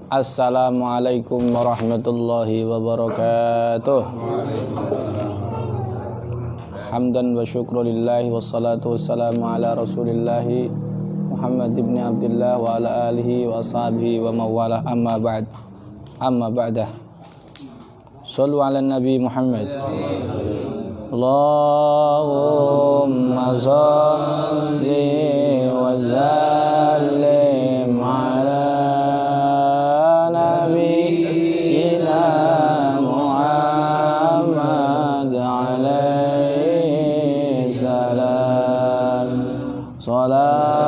Assalamualaikum warahmatullahi wabarakatuh. Hamdan wa syukrulillahi wassalatu wassalamu ala rasulillahi Muhammad ibn Abdullah wa ala alihi wa ashabihi wa mawalah, amma ba'dah. Sallu ala Nabi Muhammad. Allahumma salli wa sallim ala nabiyyina Muhammad alaihi salam. Salatan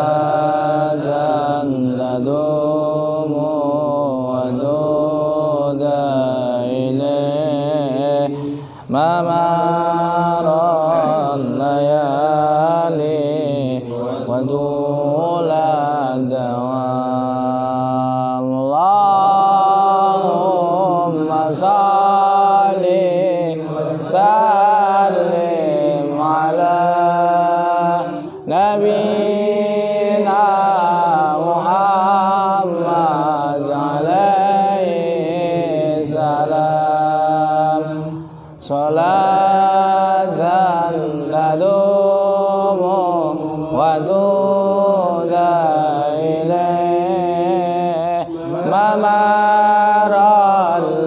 tadumu wa duda ilaih mamaran layali wa dula dawam. Allahumma salli sallim ala nabiyyina Muhammad alaihi salam. Salatan tadumu wa tuda ilaih mamaral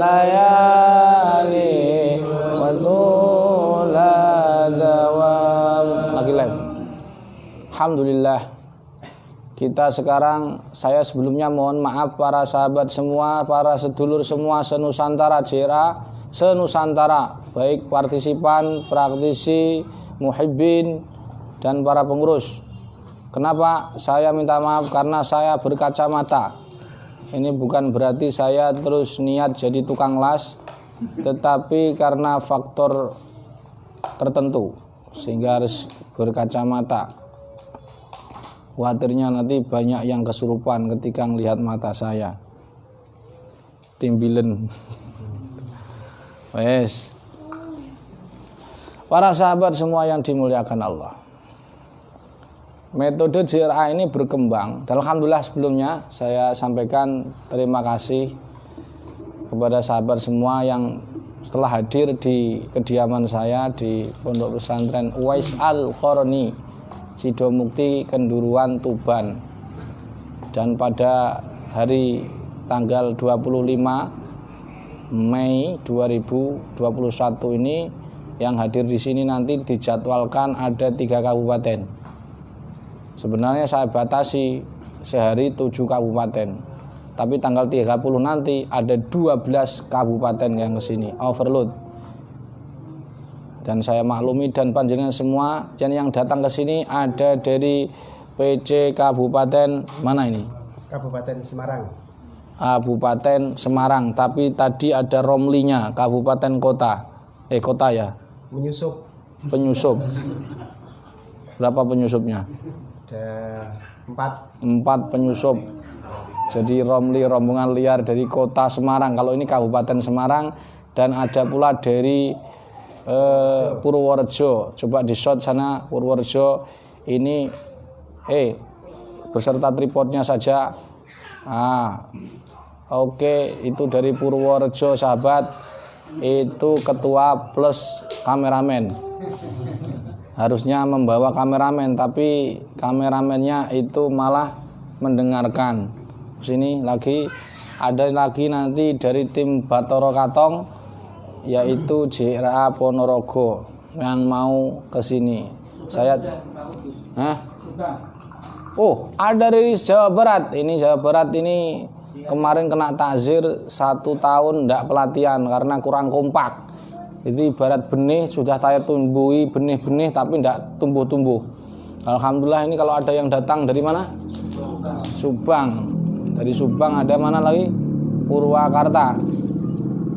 layali wa tula dawam. Lagi live. Alhamdulillah. Kita sekarang, saya sebelumnya mohon maaf para sahabat semua, para sedulur semua senusantara JRA, senusantara, baik partisipan, praktisi, muhibbin, dan para pengurus. Kenapa saya minta maaf? Karena saya berkacamata. Ini bukan berarti saya terus niat jadi tukang las, tetapi karena faktor tertentu sehingga harus berkacamata. Khawatirnya nanti banyak yang kesurupan ketika melihat mata saya. Timbilen. Wes. Para sahabat semua yang dimuliakan Allah. Metode JRA ini berkembang. Dan alhamdulillah sebelumnya saya sampaikan terima kasih kepada sahabat semua yang setelah hadir di kediaman saya di Pondok Pesantren Uwais Al-Qarni, Sidomukti, Kenduruan, Tuban. Dan pada hari tanggal 25 Mei 2021 ini yang hadir di sini nanti dijadwalkan ada 3 kabupaten. Sebenarnya saya batasi sehari 7 kabupaten. Tapi tanggal 30 nanti ada 12 kabupaten yang ke sini, overload. Dan saya maklumi dan panjenengan semua yang datang ke sini ada dari PC Kabupaten mana ini? Kabupaten Semarang. Kabupaten Semarang, tapi tadi ada romlinya kabupaten kota. Kota ya? Penyusup. Berapa penyusupnya? Ada 4 penyusup. Jadi romli, rombongan liar dari kota Semarang. Kalau ini Kabupaten Semarang. Dan ada pula dari Purworejo. Coba di shot sana Purworejo ini beserta tripodnya saja. Oke, itu dari Purworejo sahabat. Itu ketua plus kameramen. Harusnya membawa kameramen, tapi kameramennya itu malah mendengarkan. Sini lagi ada lagi nanti dari tim Batoro Katong, yaitu JRA Ponorogo yang mau ke sini. Saya ada dari Jawa Barat. Ini Jawa Barat ini kemarin kena takzir 1 tahun ndak pelatihan karena kurang kompak. Itu ibarat benih sudah saya tumbuhi benih-benih tapi ndak tumbuh-tumbuh. Alhamdulillah ini kalau ada yang datang dari mana? Subang. Dari Subang ada mana lagi? Purwakarta.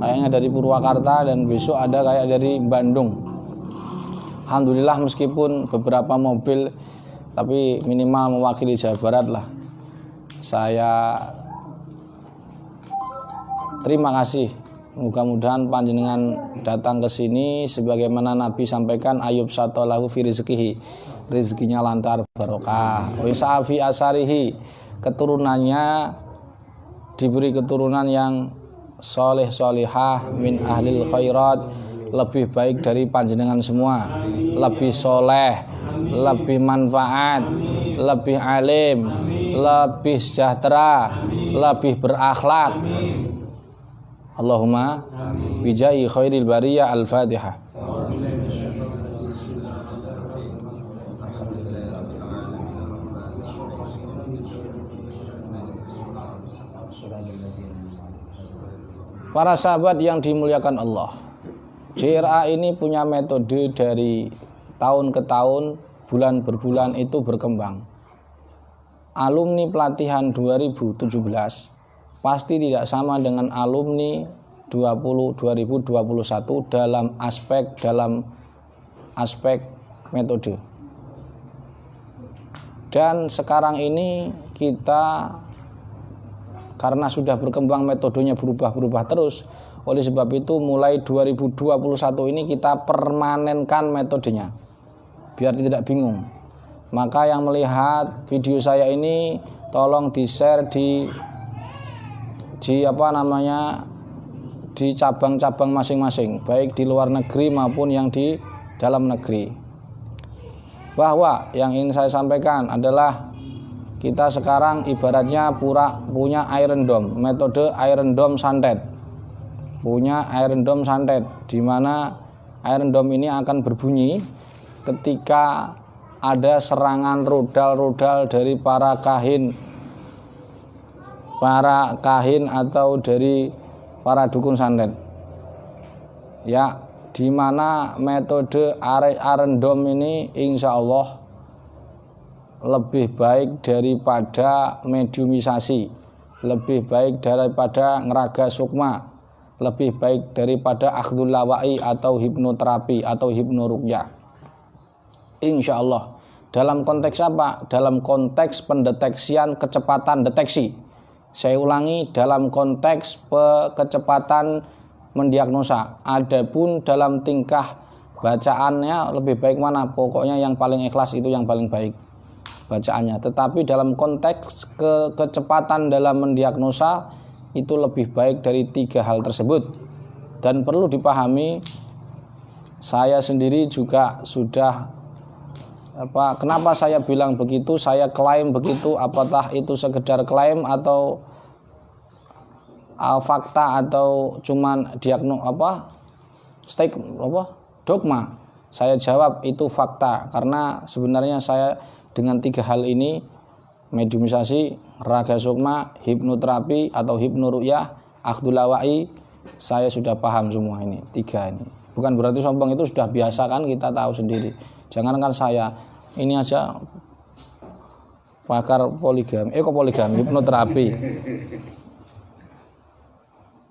Kayaknya dari Purwakarta dan besok ada kayak dari Bandung. Alhamdulillah meskipun beberapa mobil tapi minimal mewakili Jawa Barat lah. Saya terima kasih. Mudah-mudahan panjenengan datang ke sini sebagaimana Nabi sampaikan, ayub satolahu fi rizkihi, rezekinya lancar barokah. Wa sa'fi asarihi, keturunannya diberi keturunan yang soleh solihah min ahlil khairat, lebih baik dari panjenengan semua, lebih soleh, lebih manfaat, lebih alim, lebih sejahtera, lebih berakhlak. Allahumma bijahi khairil bariyah. Al-Fatihah. Para sahabat yang dimuliakan Allah, JRA ini punya metode dari tahun ke tahun, bulan berbulan itu berkembang. Alumni pelatihan 2017 pasti tidak sama dengan alumni 2021 dalam aspek metode. Dan sekarang ini kita, karena sudah berkembang metodenya berubah-berubah terus, oleh sebab itu mulai 2021 ini kita permanenkan metodenya biar tidak bingung. Maka yang melihat video saya ini tolong di-share di di cabang-cabang masing-masing, baik di luar negeri maupun yang di dalam negeri. Bahwa yang ingin saya sampaikan adalah kita sekarang ibaratnya punya Iron Dome, metode Iron Dome santet. Punya Iron Dome santet, di mana Iron Dome ini akan berbunyi ketika ada serangan rudal-rudal dari para kahin atau dari para dukun santet. Ya, di mana metode Iron Dome ini insya Allah lebih baik daripada mediumisasi, lebih baik daripada ngeraga sukma, lebih baik daripada akhdul lawai atau hipnoterapi atau hipnoruqyah. Insya Allah. Dalam konteks apa? Dalam konteks pendeteksian kecepatan deteksi. Saya ulangi, dalam konteks kecepatan mendiagnosa. Adapun dalam tingkah bacaannya lebih baik mana? Pokoknya yang paling ikhlas itu yang paling baik bacaannya. Tetapi dalam konteks kecepatan dalam mendiagnosa itu lebih baik dari 3 hal tersebut. Dan perlu dipahami, saya sendiri juga sudah kenapa saya bilang begitu, saya klaim begitu, apakah itu sekedar klaim atau fakta atau cuman dogma. Saya jawab itu fakta, karena sebenarnya saya dengan 3 hal ini, mediumisasi, raga sukma, hipnoterapi atau hipnoruqyah, akhdul lawai, saya sudah paham semua ini 3 ini. Bukan berarti sombong, itu sudah biasa kan, kita tahu sendiri. Jangankan saya, ini aja pakar poligami, hipnoterapi.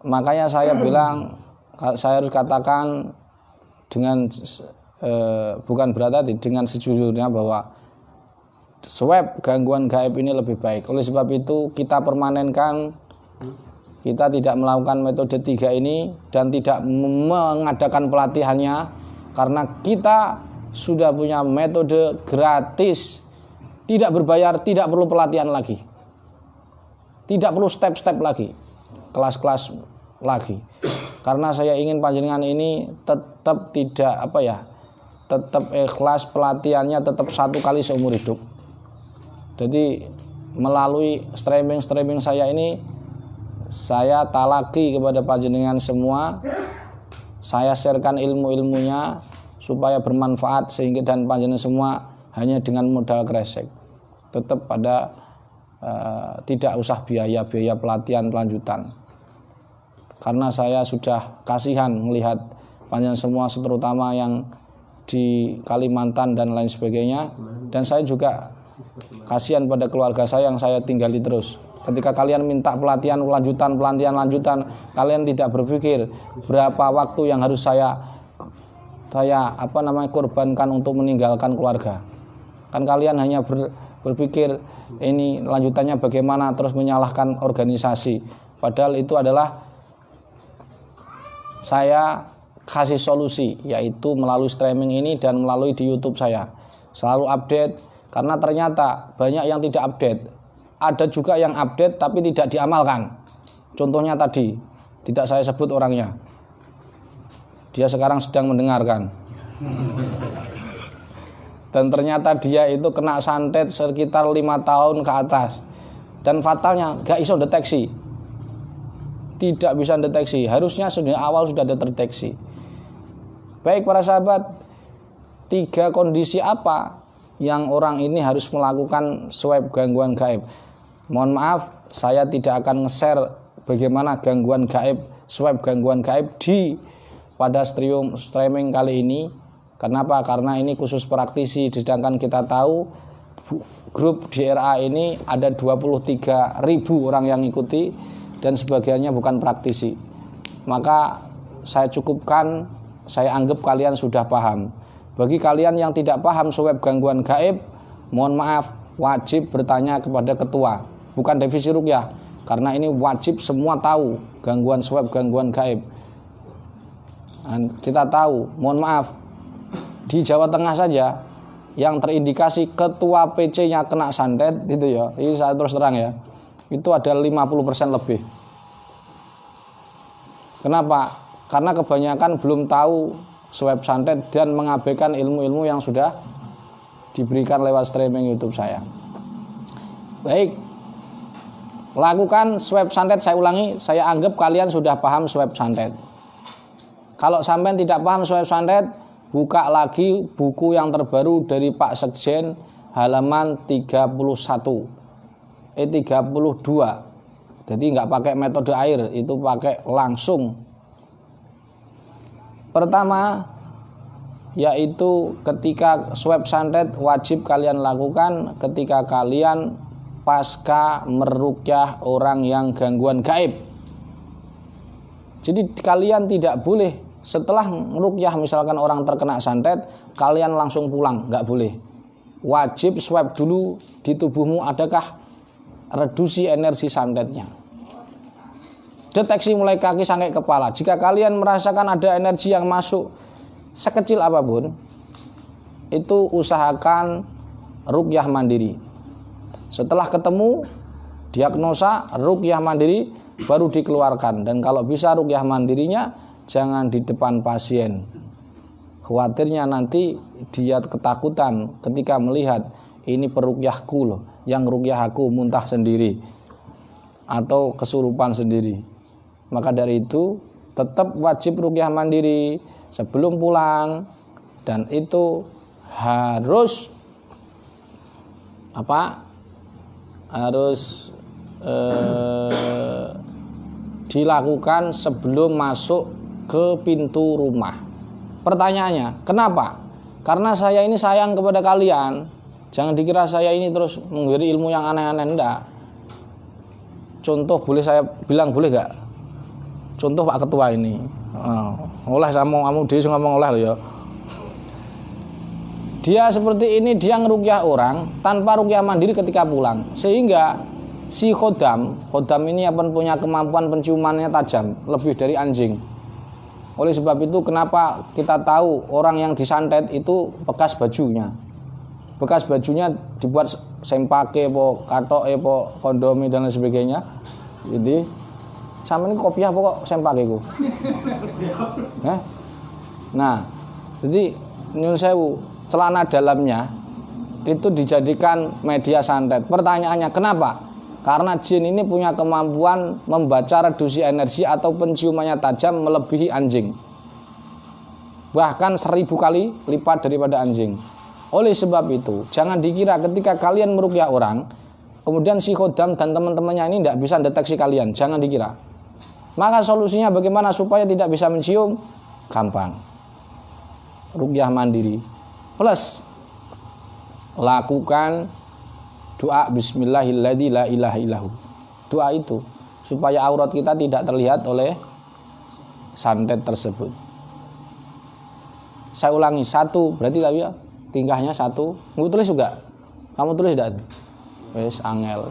Makanya saya bilang, saya harus katakan dengan bukan berarti dengan sejujurnya bahwa swab gangguan gaib ini lebih baik. Oleh sebab itu kita permanenkan, kita tidak melakukan metode 3 ini dan tidak mengadakan pelatihannya, karena kita sudah punya metode gratis, tidak berbayar, tidak perlu pelatihan lagi, tidak perlu step-step lagi, kelas-kelas lagi. Karena saya ingin panjenengan ini tetap tetap ikhlas, pelatihannya tetap 1 kali seumur hidup. Jadi melalui streaming saya ini, saya talaki kepada panjenengan semua, saya sharekan ilmu-ilmunya supaya bermanfaat, sehingga dan panjenengan semua hanya dengan modal kresek, tetap pada tidak usah biaya pelatihan lanjutan. Karena saya sudah kasihan melihat panjenengan semua, terutama yang di Kalimantan dan lain sebagainya, dan saya juga kasihan pada keluarga saya yang saya tinggali terus. Ketika kalian minta pelatihan lanjutan, kalian tidak berpikir berapa waktu yang harus saya korbankan untuk meninggalkan keluarga. Kan kalian hanya berpikir ini lanjutannya bagaimana, terus menyalahkan organisasi. Padahal itu adalah saya kasih solusi, yaitu melalui streaming ini dan melalui di YouTube saya. Selalu update, karena ternyata banyak yang tidak update. ada juga yang update tapi tidak diamalkan. Contohnya tadi, tidak saya sebut orangnya. Dia sekarang sedang mendengarkan. Dan ternyata dia itu kena santet sekitar 5 tahun ke atas. Dan fatalnya gak iso deteksi. Tidak bisa deteksi. Harusnya sudah awal sudah terdeteksi. Baik para sahabat, 3 kondisi apa yang orang ini harus melakukan swab gangguan gaib? Mohon maaf, saya tidak akan nge-share bagaimana gangguan gaib, swab gangguan gaib pada streaming kali ini. Kenapa? Karena ini khusus praktisi, sedangkan kita tahu grup DRA ini ada 23.000 orang yang ikuti dan sebagiannya bukan praktisi. Maka saya cukupkan, saya anggap kalian sudah paham. Bagi kalian yang tidak paham swab gangguan gaib, mohon maaf, wajib bertanya kepada ketua, bukan divisi ruqyah, karena ini wajib semua tahu gangguan swab gangguan gaib. Dan kita tahu, mohon maaf, di Jawa Tengah saja yang terindikasi ketua PC-nya kena santet itu ya, ini saya terus terang ya, itu ada 50% lebih. Kenapa? Karena kebanyakan belum tahu swab santet dan mengabaikan ilmu-ilmu yang sudah diberikan lewat streaming YouTube saya. Baik, lakukan swab santet. Saya ulangi, saya anggap kalian sudah paham swab santet. Kalau sampai tidak paham swab santet, buka lagi buku yang terbaru dari Pak Sekjen halaman 32. Jadi nggak pakai metode air, itu pakai langsung. Pertama, yaitu ketika swab santet wajib kalian lakukan ketika kalian pasca meruqyah orang yang gangguan gaib. Jadi kalian tidak boleh setelah meruqyah misalkan orang terkena santet, kalian langsung pulang, nggak boleh. Wajib swab dulu di tubuhmu adakah reduksi energi santetnya. Deteksi mulai kaki sampai kepala. Jika kalian merasakan ada energi yang masuk sekecil apapun, itu usahakan ruqyah mandiri. Setelah ketemu diagnosa ruqyah mandiri baru dikeluarkan, dan kalau bisa ruqyah mandirinya jangan di depan pasien. Khawatirnya nanti dia ketakutan ketika melihat ini peruqyahku loh, yang ruqyah aku muntah sendiri atau kesurupan sendiri. Maka dari itu tetap wajib ruqyah mandiri sebelum pulang, dan itu harus dilakukan sebelum masuk ke pintu rumah. Pertanyaannya, kenapa? Karena saya ini sayang kepada kalian. Jangan dikira saya ini terus memberi ilmu yang aneh-aneh, enggak. Contoh boleh saya bilang, boleh enggak? Contoh Pak Ketua ini. Oleh sama kamu dia ngomong oleh lo ya. Dia seperti ini, dia ngeruqyah orang tanpa ruqyah mandiri ketika pulang. Sehingga si khodam ini akan punya kemampuan penciumannya tajam, lebih dari anjing. Oleh sebab itu kenapa kita tahu orang yang disantet itu bekas bajunya. Bekas bajunya dibuat sempake, katoke, kondomi dan lain sebagainya. Jadi sama ini kopiah pokok sempake ku. Nah, jadi nyun sewu, celana dalamnya itu dijadikan media santet. Pertanyaannya kenapa? Karena jin ini punya kemampuan membaca reduksi energi atau penciumannya tajam melebihi anjing. Bahkan 1000 kali lipat daripada anjing. Oleh sebab itu, jangan dikira ketika kalian meruqyah orang, kemudian si khodam dan teman-temannya ini tidak bisa deteksi kalian. Jangan dikira. Maka solusinya bagaimana supaya tidak bisa mencium? Gampang. Ruqyah mandiri. Plus, lakukan doa bismillahilladzi la ilaha illahu. Doa itu supaya aurat kita tidak terlihat oleh santet tersebut. Saya ulangi, 1 berarti tadi ya tingkahnya 1. Nggak tulis juga. Kamu tulis enggak? Wes angel.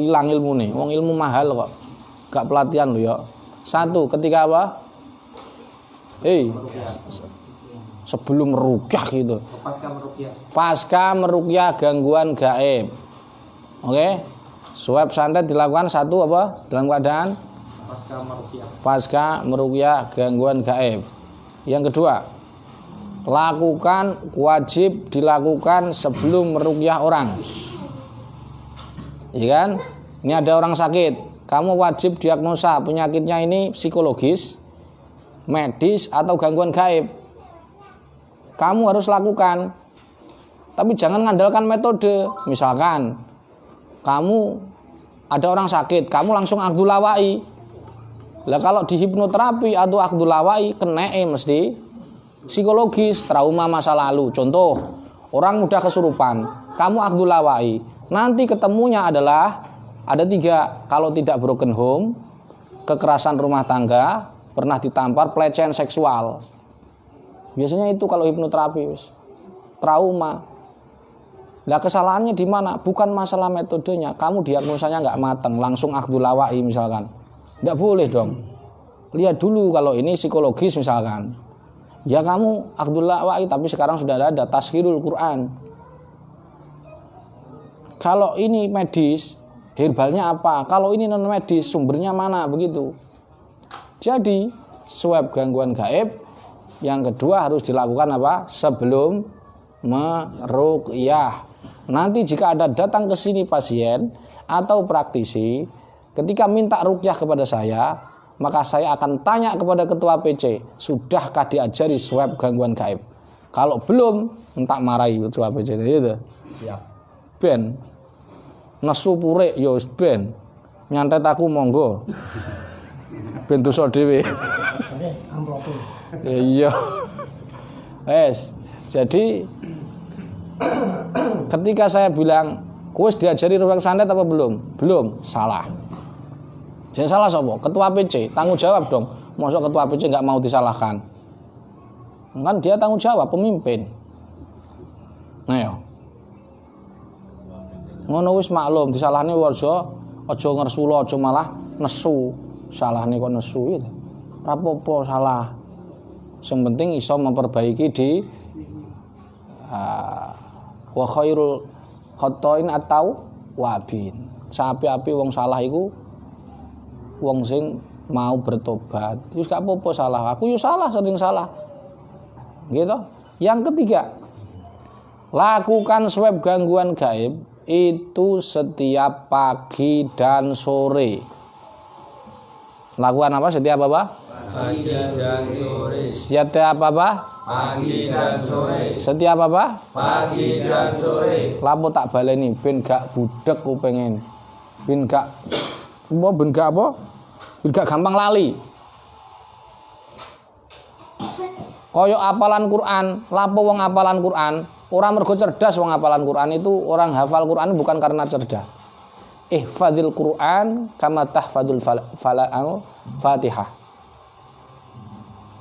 Hilang ilmu nih. Wong ilmu mahal kok. Gak pelatihan lo ya. 1 ketika apa? Sebelum meruqyah gitu. Pasca meruqyah gangguan gaib. Oke. Swab santet dilakukan satu apa? Dalam keadaan pasca meruqyah gangguan gaib. Yang kedua, wajib dilakukan sebelum meruqyah orang. Iya kan? Ini ada orang sakit, kamu wajib diagnosa penyakitnya ini psikologis, medis atau gangguan gaib. Kamu harus lakukan. Tapi jangan mengandalkan metode. Misalkan kamu ada orang sakit, kamu langsung akdul lawai. Lah kalau di hipnoterapi atau akdul lawai kena mesti psikologis, trauma masa lalu. Contoh, orang mudah kesurupan, kamu akdul lawai. Nanti ketemunya adalah ada 3. Kalau tidak broken home, kekerasan rumah tangga, pernah ditampar, pelecehan seksual. Biasanya itu kalau hipnoterapi, trauma. Nah kesalahannya di mana? Bukan masalah metodenya. Kamu diagnosanya nggak matang, langsung akdul lawai misalkan. Nggak boleh dong. Lihat dulu kalau ini psikologis misalkan. Ya kamu akdul lawai, tapi sekarang sudah ada tashkilul Quran. Kalau ini medis, herbalnya apa? Kalau ini non medis, sumbernya mana? Begitu. Jadi swab gangguan gaib yang kedua harus dilakukan apa? Sebelum meruqyah. Nanti jika ada datang ke sini pasien atau praktisi, ketika minta ruqyah kepada saya, maka saya akan tanya kepada ketua PC, sudahkah diajari swab gangguan gaib? Kalau belum, entak marahi ketua PC itu. Ya. Ben nesu purek ya wis ben. Nyantet aku monggo. Ben dosa dhewe. Iya. Wes. Jadi ketika saya bilang, "Kuwis diajari ruwet santet apa belum?" Belum, salah. Yang salah sapa? Ketua PC, tanggung jawab dong. Masa ketua PC enggak mau disalahkan? Kan dia tanggung jawab, pemimpin. Nah ya. Ngono wis maklum, disalahne warga, aja ngersula, aja malah nesu. Salahne kok nesu itu. Ora apa-apa salah. Yang penting iso memperbaiki di wa khairul khata'in atau wabin. Sapi-api wong salah iku wong sing mau bertobat. Wis gak apa-apa salah. Aku yo salah, sering salah. Gitu. Yang ketiga, lakukan swab gangguan gaib itu setiap pagi dan sore. Lakukan apa setiap apa? Pagi dan sore. Setiap apa? Pagi dan sore. Setiap apa? Pagi dan sore. Lapo tak baleni ben gak budek kupengin. Ben gak apa? Ben gak gampang lali. Kaya apalan Quran, lapo wong apalan Quran? Orang mergo cerdas wong apalan Quran itu, orang hafal Quran bukan karena cerdas. Ihfadzil Quran kama tahfadzul Fatihah.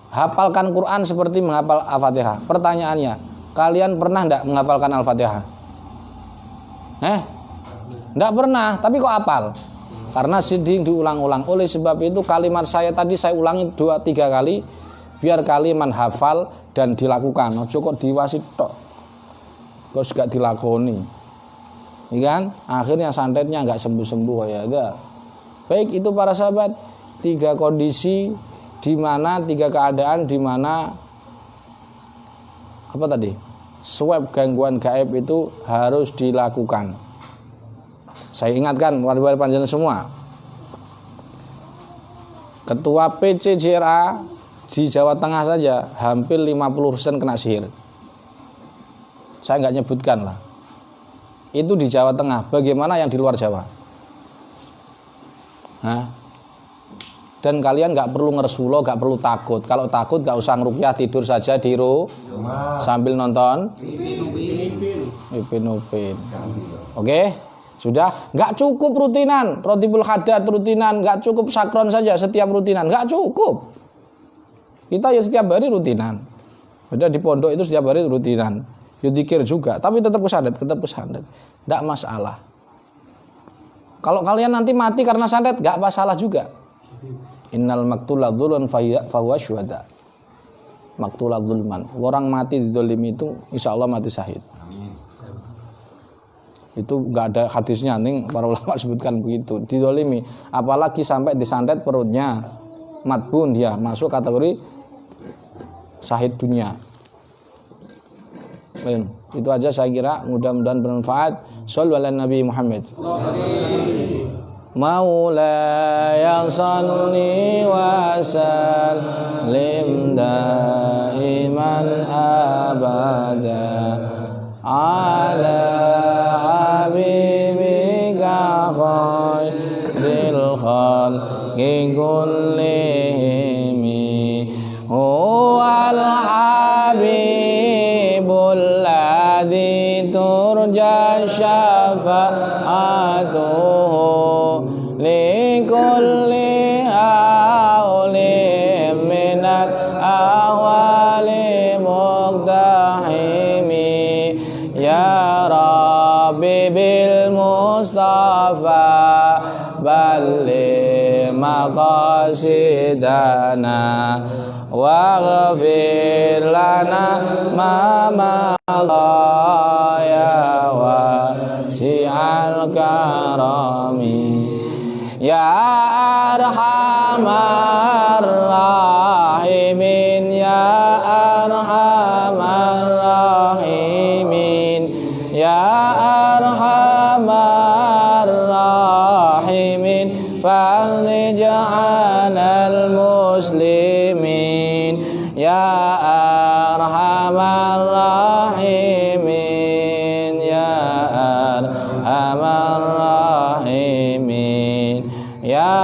Hafalkan Quran seperti menghafal Al-Fatihah. Pertanyaannya, kalian pernah enggak menghafalkan Al-Fatihah? Enggak pernah, tapi kok hafal? Karena sedang diulang-ulang. Oleh sebab itu kalimat saya tadi saya ulangi 2-3 kali biar kalian hafal dan dilakukan. Ojo kok diwasi tok. Terus gak dilakoni, ya kan? Akhirnya santetnya nggak sembuh-sembuh ya ada. Baik itu para sahabat, 3 kondisi di mana 3 keadaan di mana apa tadi? Swab gangguan gaib itu harus dilakukan. Saya ingatkan warga panjenengan semua. Ketua PCJRA di Jawa Tengah saja hampir 50% kena sihir. Saya nggak nyebutkan lah. Itu di Jawa Tengah. Bagaimana yang di luar Jawa? Dan kalian nggak perlu ngersulo, nggak perlu takut. Kalau takut nggak usah ngeruqyah, tidur saja di rumah sambil nonton Ipin. Oke, sudah. Nggak cukup rutinan, rotibul hadat rutinan, nggak cukup sakron saja setiap rutinan, nggak cukup. Kita ya setiap hari rutinan. Beda di pondok itu setiap hari rutinan. Ya zikir juga, tapi tetap santet. Enggak masalah. Kalau kalian nanti mati karena santet, enggak masalah juga. Innal maktula dzulun fahuwa syuhada. Maktula dzulman. Orang mati dizalimi itu insyaallah mati syahid. Amin. Itu nggak ada hadisnya, nih para ulama sebutkan begitu. Didolimi, apalagi sampai disantet perutnya, matbun, dia masuk kategori syahid dunia. Itu aja saya kira, mudah-mudahan bermanfaat. Shallu ala Nabi Muhammad. Maulaya salli wa sallim daiman abada ala habibika khairil khalqi kullihim huwal habibul ladzi turja syafa'atuhu likulli hawli minat ahwali muqtahimi ya Rabbi bil Mustafa balli maqasidana waghfir lana ma madha ya wasi'al karami ya arhamar rahimin ya arhamar rahimin ya arhamar rahimin farij 'alal muslimin ya arhamar rahimin ya arhamar rahimin ya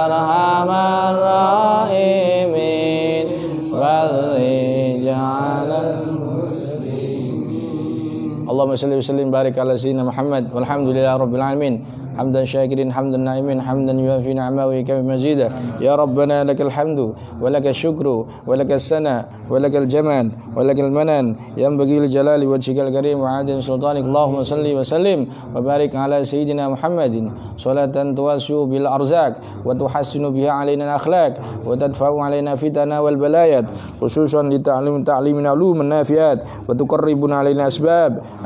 arhamar rahimin farij 'alal muslimin. Allahumma shalli wa sallim barik ala sayyidina Muhammad walhamdulillahi rabbil alamin. حمدا شاكرين حمدا نائمين حمدا يوافي نعمه ويكفي مزيدا يا ربنا لك الحمد ولك الشكر ولك الثناء ولك الجمال ولك المنن ينبغي لجلال وجهك الكريم وعظيم سلطانك اللهم صل وسلم وبارك على سيدنا محمد صلاة توسع بالأرزاق وتحسن بها علينا الأخلاق وتدفع علينا فتن والبلايا خصوصا تعليم علوم النافعات وتقربنا علينا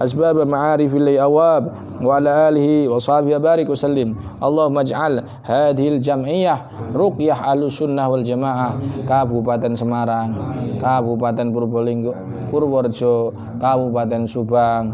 أسباب معارف الأواب وعلى آله وصحبه وبارك وسلم اللهم اجعل هذه الجمعية رقية أهل السنة والجماعة Kabupaten Semarang, Kabupaten Purworejo, Kabupaten Subang,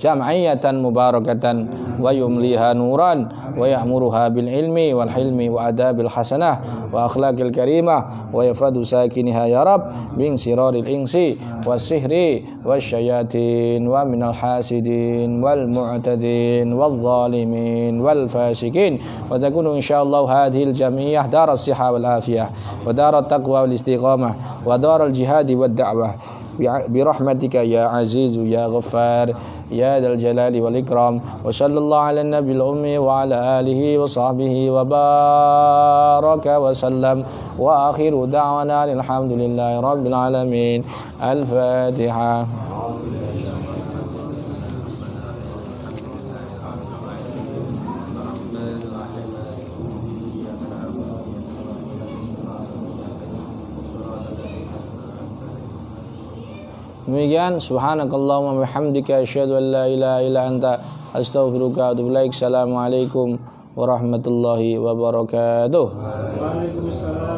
jam'iyatan mubarakatan wa yumliha nuran wa ya'muruha bil ilmi wal hilmi wa adabil hasanah wa akhlaqil karimah wa yafadu sakiniha ya rab min siraril insi was sihri wasyayatin wa minal hasidin wal mu'tadin wal zalimin wal fasikin wa takunu insyaallah hadhil jam'iyah daras siha wal afiyah wa darat taqwa wal istiqamah wa daral jihadi wad da'wah برحمتك يا عزيز يا غفار يا ذا الجلال والإكرام وصلى الله على النبي الأمي وعلى آله وصحبه وبارك وسلم وآخر دعوانا الحمد لله رب العالمين الفاتحة. Demikian subhanakallahumma bihamdika asyhadu an la ilaha illa anta astaghfiruka wa atubu ilaik. Assalamualaikum warahmatullahi wabarakatuh. Waalaikumsalam.